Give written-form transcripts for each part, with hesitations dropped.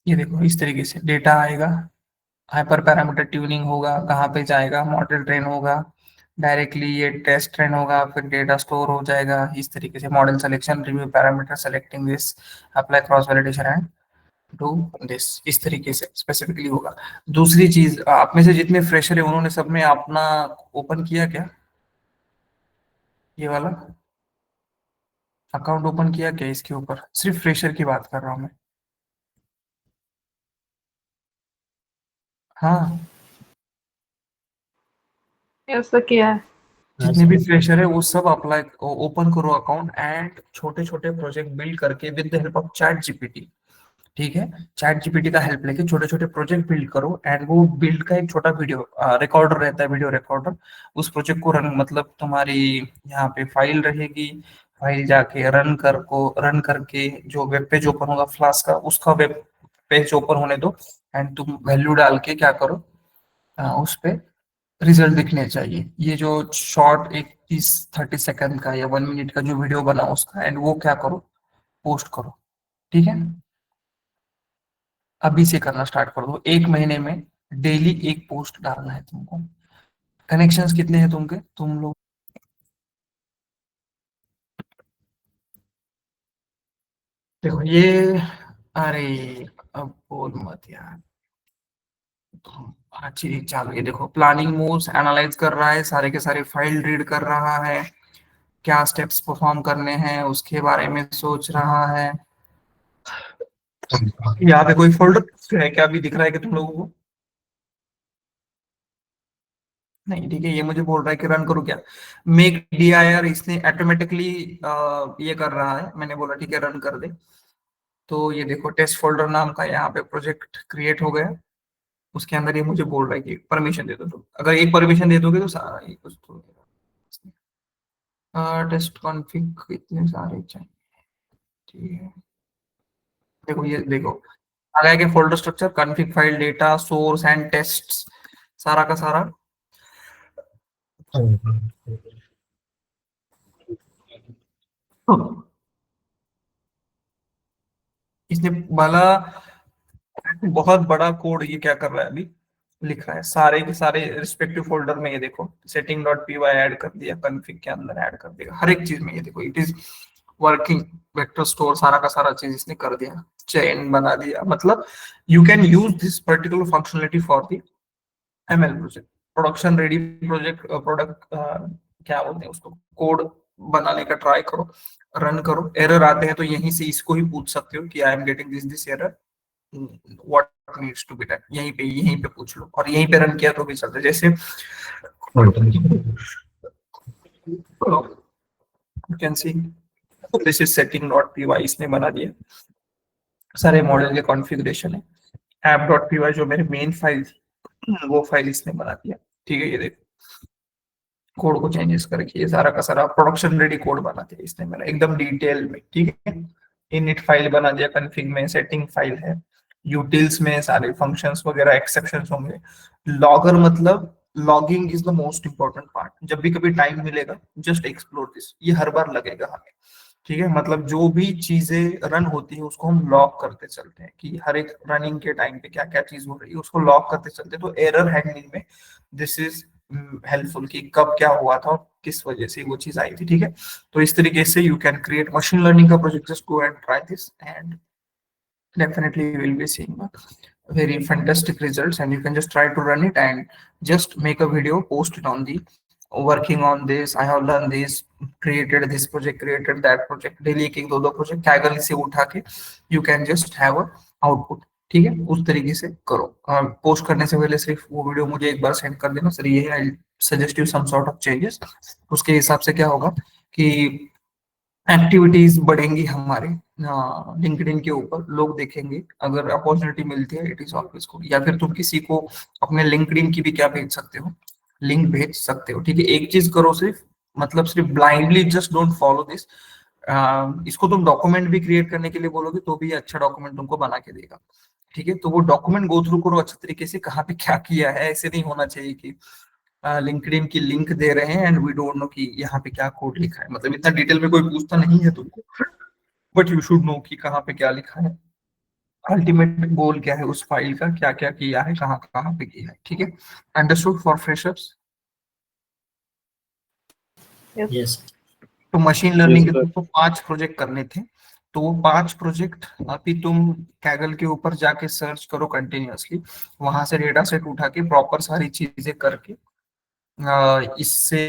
ये देखो इस तरीके से डेटा आएगा, हाइपर पैरामीटर ट्यूनिंग होगा, कहाँ पे जाएगा, मॉडल ट्रेन होगा, डायरेक्टली ये टेस्ट ट्रेन होगा, फिर डेटा स्टोर हो जाएगा इस तरीके से, model selection, review parameter, selecting this, apply cross validation and do this, इस तरीके से स्पेसिफिकली होगा। दूसरी चीज, आप में से जितने फ्रेशर है उन्होंने सबने अपना ओपन किया क्या, ये वाला अकाउंट ओपन किया क्या, इसके ऊपर सिर्फ फ्रेशर की बात कर रहा हूँ मैं। हाँ, ऐसा किया है। जितने भी फ्रेशर है वो सब अप्लाई ओपन करो अकाउंट, एंड छोटे छोटे प्रोजेक्ट बिल्ड करके with the help of chat GPT. ठीक है, चैट जीपीटी का हेल्प लेके छोटे छोटे प्रोजेक्ट बिल्ड करो, एंड वो बिल्ड का एक छोटा वीडियो रिकॉर्डर रहता है, वीडियो रिकॉर्डर, उस प्रोजेक्ट को रन, मतलब तुम्हारी यहाँ पे फाइल रहेगी, फाइल जाके रन करके जो वेब पेज ओपन होगा फ्लास्क का, उसका वेब पेज ओपन होने दो, एंड तुम वैल्यू डाल के क्या करो, उस पे रिजल्ट दिखने चाहिए। ये जो शॉर्ट एक 30 30 सेकंड का या 1 मिनट का जो वीडियो बना उसका, एंड वो क्या करो, पोस्ट करो। ठीक है, अभी से करना स्टार्ट कर दो, 1 महीने में डेली एक पोस्ट डालना है तुमको। कनेक्शंस कितने हैं तुमके, तुम लोग, देखो ये, अरे अब बोल मत यार, अच्छी चीज चालू है, देखो प्लानिंग मूव्स एनालाइज कर रहा है, सारे के सारे फाइल रीड कर रहा है, क्या स्टेप्स परफॉर्म करने हैं उसके बारे में सोच रहा है। यहाँ पे कोई फोल्डर है क्या, अभी दिख रहा है कि तुम लोगों को, नहीं ठीक है, ये मुझे बोल रहा है कि रन करो क्या, मेक dir, इसने ऑटोमेटिकली ये कर रहा है, मैंने बोला ठीक है रन कर दे। तो ये देखो टेस्ट फोल्डर नाम का यहाँ पे प्रोजेक्ट क्रिएट हो गया, उसके अंदर ये मुझे बोल रहा है कि परमिशन दे दो, तो अगर एक परमिशन दे दोगे तो सारा ये कुछ तो, टेस्ट कॉन्फ़िग इतने सारे चाहिए, ठीक है। देखो ये देखो, आ गया कि folder structure, config, file, data source and tests, सारा का सारा। इसने वाला बहुत बड़ा कोड ये क्या कर रहा है अभी, लिख रहा है सारे के सारे रिस्पेक्टिव फोल्डर में, ये देखो setting dot P Y add कर दिया, कॉन्फ़िग के अंदर ऐड कर देगा हर एक चीज में, ये देखो it is working, vector store सारा का सारा चीज इसने कर दिया, चेन बना दिया, मतलब you can use this particular functionality for the ML project, production ready project, product क्या बोलते हैं उसको, कोड बनाने का ट्राई करो, रन करो, एरर आते हैं तो यहीं से इसको ही पूछ सकते हो कि I am getting this error, what needs to be done, यहीं पे पूछ लो, और यहीं पे रन किया तो भी चलता है, जैसे you can see this is setting dot P Y, इसने बना दिया, सारे मॉडल के कॉन्फ़िगरेशन है, ऐप डॉट पी वाई जो मेरी मेन फाइल थी वो फाइल इसने बना दिया। ठीक है, ये देखो कोड को चेंजेस करके ये सारा का सारा प्रोडक्शन रेडी कोड बना दिया इसने मेरा एकदम डिटेल में। ठीक है, इनिट फाइल बना दिया, कॉन्फ़िग में सेटिंग फाइल है, यूटिल्स में सारे फंक्शंस वगैरह एक्सेप्शंस होंगे, लॉगर मतलब logging is the most important part, जब भी कभी टाइम मिलेगा जस्ट एक्सप्लोर दिस, ये हर बार लगेगा हमें। ठीक है, मतलब जो भी चीजें रन होती है उसको हम लॉग करते चलते हैं कि हर एक रनिंग के टाइम पे क्या क्या चीज हो रही है उसको लॉग करते चलते हैं, तो एरर हैंडलिंग में दिस इज हेल्पफुल कि कब क्या हुआ था और किस वजह से वो चीज आई थी। ठीक है, तो इस तरीके से you can create machine learning का project, just go and try this, and definitely you will be seeing very fantastic results, and you can just try to run it and just make a video, post it on the working on this, I have done this, created this project, created that project, daily एक एक दो दो project Kaggle से उठा के you can just have a output। ठीक है, उस तरीके से करो, पोस्ट करने से पहले सिर्फ वो वीडियो मुझे एक बार सेंड कर देना सर, ये है, I suggest you some sort of changes, उसके हिसाब से क्या होगा कि एक्टिविटीज बढ़ेंगी हमारे लिंक्डइन के ऊपर, लोग देखेंगे, अगर अपॉर्चुनिटी मिलती है इट इज ऑलवेज गुड, या फिर तुम किसी को अपने लिंक्डइन की भी क्या भेज सकते हो, लिंक भेज सकते हो। ठीक है, एक चीज करो सिर्फ, मतलब सिर्फ blindly just don't follow this, इसको तुम डॉक्यूमेंट भी क्रिएट करने के लिए बोलोगे तो भी अच्छा डॉक्यूमेंट तुमको बना के देगा। ठीक है, तो वो डॉक्यूमेंट गो थ्रू करो अच्छे तरीके से, कहाँ पे क्या किया है, ऐसे नहीं होना चाहिए कि लिंक्डइन की लिंक दे रहे हैं एंड वी डोंट नो कि यहाँ पे क्या कोड लिखा है, मतलब इतना डिटेल में कोई पूछता नहीं है तुमको, बट यू शुड नो कि कहाँ पे क्या लिखा है। अल्टीमेट गोल क्या है उस फाइल का, क्या क्या किया है, कहाँ कहाँ पे किया है, ठीक है। Understood for freshers. Yes. Yes. तो मशीन यस लर्निंग के सर। तुमको 5 प्रोजेक्ट करने थे, तो वो 5 प्रोजेक्ट अभी तुम कैगल के ऊपर जाके सर्च करो कंटिन्यूअसली, वहां से डेटा सेट उठा के प्रॉपर सारी चीजें करके इससे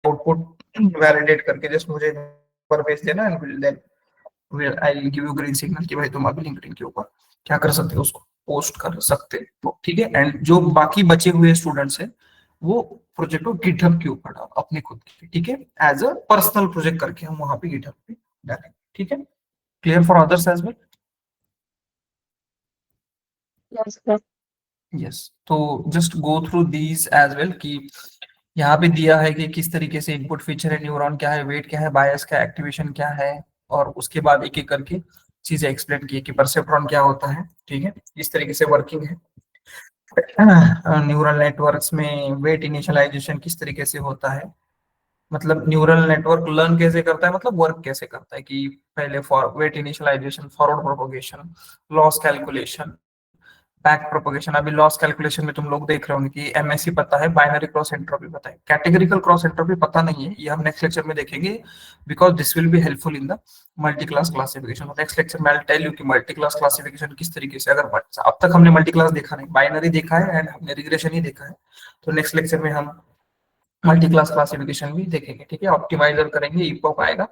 आउटपुट वैलिडेट करके जस्ट मुझे पर भेज देना, and then I will give you green signal कि भाई तुम अभी लिंक्डइन के ऊपर क्या कर सकते हो, उसको पोस्ट कर सकते हो, ठीक है। एंड जो बाकी बचे हुए स्टूडेंट्स हैं वो प्रोजेक्ट को गिटहब के ऊपर डालो अपने खुद के, ठीक है, एज अ पर्सनल प्रोजेक्ट करके हम वहां पे गिटहब पे डालेंगे, ठीक है। Clear for others as well. Yes, sir. Yes, तो just go through these as well कि यहाँ पे दिया है कि किस तरीके से इनपुट फीचर है, न्यूरॉन क्या है, वेट क्या है, बायस का एक्टिवेशन क्या है, और उसके बाद एक एक करके चीजें एक्सप्लेन की कि परसेप्ट्रॉन क्या होता है, ठीक है, इस तरीके से वर्किंग है। न्यूरल नेटवर्क्स में वेट इनिशियलाइजेशन किस तरीके से होता है, मतलब न्यूरल नेटवर्क लर्न कैसे करता है, मतलब वर्क कैसे करता है कि पहले for weight initialization, forward propagation, loss calculation, back propagation. अभी लॉस कैलकुलेशन में तुम लोग देख रहे होंगे कि एमएससी पता है, बाइनरी क्रॉस एंट्रोपी पता है, कैटेगरिकल क्रॉस एंट्रोपी पता नहीं है, ये हम नेक्स्ट लेक्चर में देखेंगे, because this will be helpful in the multi class classification. Next lecture में आई टेल यू कि मल्टी क्लास क्लासिफिकेशन किस तरीके से, अगर अब तक हमने मल्टी क्लास देखा नहीं, बाइनरी देखा है एंड हमने रिग्रेशन ही देखा है, तो नेक्स्ट लेक्चर में हम मल्टी क्लास क्लासिफिकेशन भी देखेंगे, ठीक है। ऑप्टिमाइजर करेंगे, इपॉक आएगा,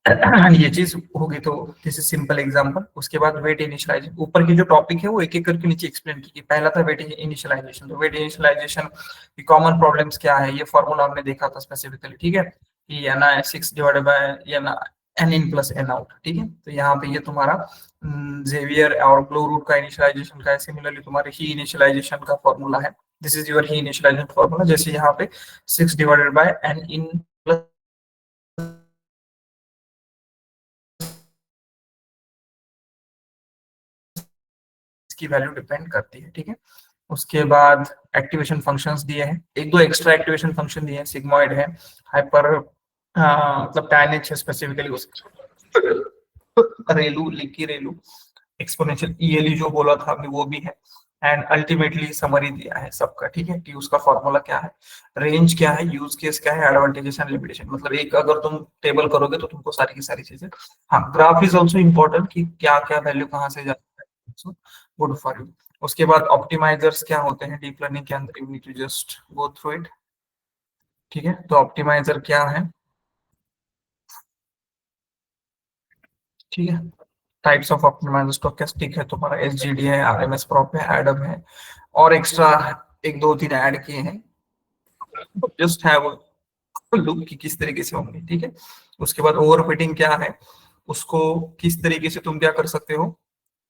ये चीज होगी, तो दिस इज सिंपल एग्जांपल। उसके बाद वेट इनिशियलाइजेशन, ऊपर की जो टॉपिक है वो एक एक करके नीचे एक्सप्लेन की। पहला था वेट इनिशियलाइजेशन, तो वेट इनिशियलाइजेशन की कॉमन प्रॉब्लम्स क्या है, ये फॉर्मूला हमने देखा था स्पेसिफिकली, ठीक है, कि n i 6 divided by n in plus n out, ठीक है। तो यहाँ पे ये तुम्हारा जेवियर और ग्लो रूट का इनिशियलाइजेशन का है, सिमिलरली तुम्हारे ही इनिशियलाइजेशन का फॉर्मूला है, this is your He initialization formula, जैसे यहाँ पे 6 divided by n in plus की वैल्यू डिपेंड करती है, ठीक है। उसके बाद एक्टिवेशन फंक्शंस दिए हैं, एक दो एक्स्ट्रा एक्टिवेशन फंक्शन दिए हैं, सिग्मॉइड है, हाइपर मतलब tan h है स्पेसिफिकली, उस रेलू, लिकी रेलू, एक्सपोनेंशियल ईएलई जो बोला था हमने वो भी है, एंड अल्टीमेटली समरी दिया है सबका, ठीक है, कि उसका फॉर्मूला क्या है, रेंज क्या है, यूज केस क्या है, एडवांटेजेस एंड लिमिटेशन, मतलब एक अगर तुम टेबल करोगे तो तुमको सारी की सारी चीजें। हाँ, ग्राफ इज ऑल्सो इम्पोर्टेंट कि क्या क्या वैल्यू कहाँ से जाता है, गुड फॉर यू। उसके बाद ऑप्टिमाइजर्स क्या होते हैं डीप लर्निंग के अंदर, you need to just go through it, ठीक है। तो ऑप्टिमाइजर क्या है, ठीक है, टाइप्स ऑफ ऑप्टिमाइजर, स्टोकेस्टिक है तुम्हारा, एसजीडी है, आरएमएस प्रॉप है, एडम है, और एक्स्ट्रा एक दो तीन ऐड किए हैं, जस्ट हैव लुक कि किस तरीके से होंगे, ठीक है। उसके बाद ओवरफिटिंग क्या है, उसको किस तरीके से तुम क्या कर सकते हो,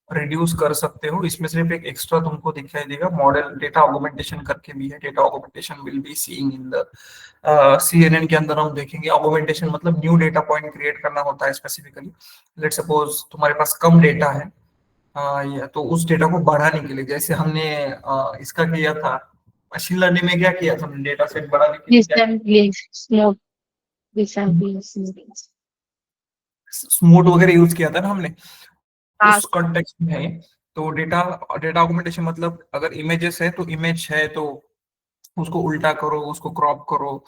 रिड्यूस कर सकते हो। इसमें सिर्फ एक एक्स्ट्रा तुमको दिखाई देगा, मॉडल डेटा ऑगमेंटेशन करके भी है, data augmentation will be seeing in the CNN के अंदर हम देखेंगे। ऑगमेंटेशन मतलब न्यू डेटा पॉइंट क्रिएट करना होता है स्पेसिफिकली, लेट सपोज तुम्हारे पास कम डेटा है, या तो उस डेटा को बढ़ाने के लिए, जैसे हमने इसका किया था मशीन लर्निंग में, क्या किया था हमने, डेटा सेट बढ़ाने के लिए क्या, Recently, smoke. Recently, smoke. Smooth वगैरह यूज किया था ना हमने हाँ, उस कॉन्टेक्स्ट में। तो डेटा डेटा ऑगमेंटेशन मतलब अगर इमेजेस है तो इमेज है तो उसको उल्टा करो, उसको क्रॉप करो,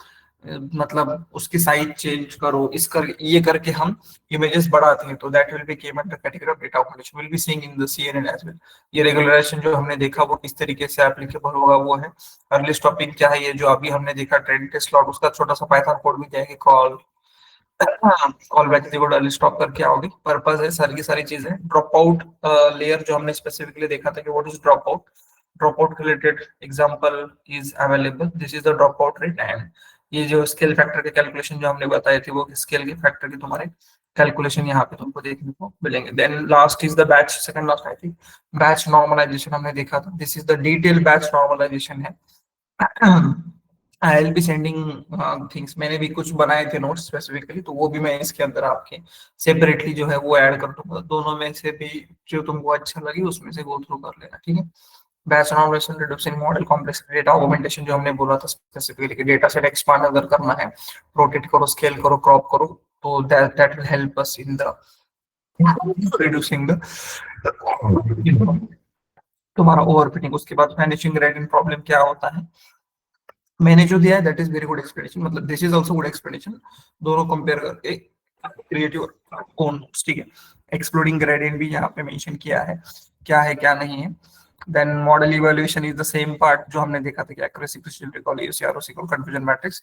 मतलब उसकी साइज चेंज करो, इस कर ये करके हम इमेजेस बढ़ाते हैं, तो that will be came under category of data augmentation, will be seeing in the CNN as well. ये रेगुलराइजेशन जो हमने देखा वो किस तरीके से एप्लीकेबल होगा वो है। अर्ली स्टॉपिंग क्या है, ये जो अभी हमने देखा ट्रेंड टेस्ट स्लॉट, उसका छोटा सा पाइथन कोड भी जाएंगे, call call back is equal to stop करके आओगे, पर्पस है सारी की सारी चीजें। ड्रॉप आउट लेयर जो हमने स्पेसिफिकली देखा था कि what is drop out related example is available, this is the drop out rate, and ये जो स्केल फैक्टर के कैलकुलेशन जो हमने बताए थे वो स्केल के फैक्टर के तुम्हारे कैलकुलेशन यहाँ पे तुमको देखने को मिलेंगे। Then last is the batch, second last I think, batch normalisation हमने देखा था, this is the detail batch normalisation है। I will be sending things, मैंने भी कुछ बनाए थे नोट्स स्पेसिफिकली, तो वो भी मैं इसके अंदर आपके सेपरेटली जो है वो ऐड कर दूंगा, दोनों में से भी जो तुमको अच्छा लगे उसमें से गो थ्रू कर लेना, ठीक है। Batch normalization, reducing model complexity, data augmentation जो हमने बोला था स्पेसिफिकली, डेटा सेट एक्सपांड अगर करना है, रोटेट करो, स्केल करो, क्रॉप करो, तो that will help us in the reducing the तुम्हारा ओवरफिटिंग। उसके बाद मैनेजिंग ग्रेडियंट प्रॉब्लम क्या होता है, मैंने जो दिया है that is very good explanation, मतलब this is also good explanation, दोनों कंपेयर करके क्रिएट योर ओन नोट्स, ठीक है। एक्सप्लोडिंग ग्रेडियंट भी यहाँ पे मेंशन किया है क्या नहीं है। Then model evaluation is the same part जो हमने देखा था कि एक्यूरेसी, प्रिसिजन, रिकॉल, यूसीआरओसी को confusion matrix,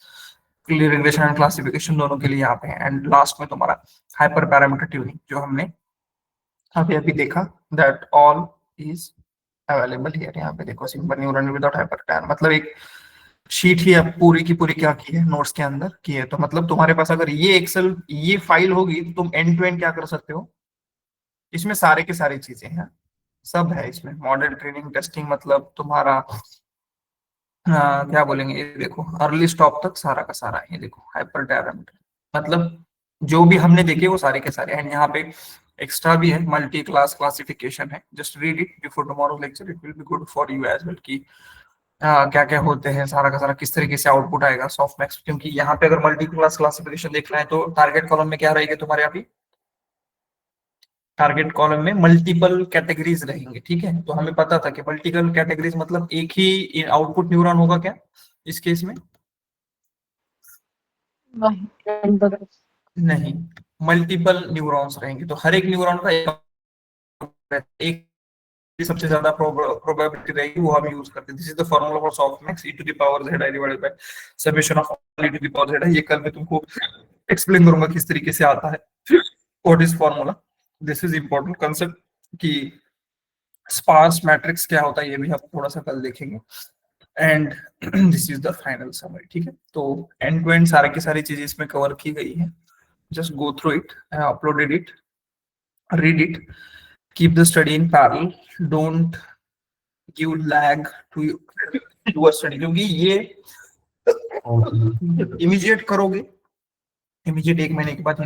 clear regression and classification दोनों के लिए यहाँ पे है। एंड लास्ट में तुम्हारा हाइपर पैरामीटर ट्यूनिंग जो हमने अभी अभी देखा, that all is available here. यहाँ पे देखो, सिंपल न्यूरल विदाउट हाइपर पैर, मतलब एक शीट ही अब पूरी की पूरी क्या की है, नोट्स के अंदर की है। तो मतलब तुम्हारे पास अगर ये एक्सेल ये फाइल होगी तो तुम एंड टू एंड क्या कर सकते हो, इसमें सारे के सारी चीजें हैं, सब है इसमें। मॉडल ट्रेनिंग टेस्टिंग, मतलब तुम्हारा क्या बोलेंगे, ये देखो अर्ली स्टॉप तक सारा का सारा, ये देखो हाइपर पैरामीटर, मतलब जो भी हमने देखे वो सारे के सारे। एंड यहाँ पे एक्स्ट्रा भी है, मल्टी क्लास क्लासिफिकेशन है, just read it before tomorrow lecture, it will be good for you as well, कि क्या क्या होते हैं, सारा का सारा किस तरीके से आउटपुट आएगा सॉफ्टमैक्स। क्योंकि यहाँ पे अगर मल्टी क्लास क्लासिफिकेशन देखना है तो टारगेट कॉलम में क्या रहेगा तुम्हारे, अभी टारगेट कॉलम में मल्टीपल कैटेगरीज रहेंगे, ठीक है। तो हमें पता था कि मल्टीपल कैटेगरीज मतलब एक ही आउटपुट न्यूरॉन होगा क्या इस केस में, नहीं, मल्टीपल न्यूरॉन्स रहेंगे, तो हर एक न्यूरॉन का एक सबसे ज्यादा प्रोबेबिलिटी रहेगी, वो हम यूज करते हैं। This is the formula for softmax, e to the power z i divided by summation of e to the power z। ये कल मैं तुमको एक्सप्लेन करूंगा किस तरीके से आता है, what is formula, this is important concept, कि स्पार्स मैट्रिक्स क्या होता है ये भी हम थोड़ा सा कल देखेंगे। And this is the final summary, ठीक है। तो एंड टू एंड सारी की सारी चीजें इसमें कवर की गई है, just go through it. I uploaded it, read it, keep the study in parallel, don't give lag to your study, क्योंकि ये इमीडिएट करोगे, इमीडिएट 1 महीने के बाद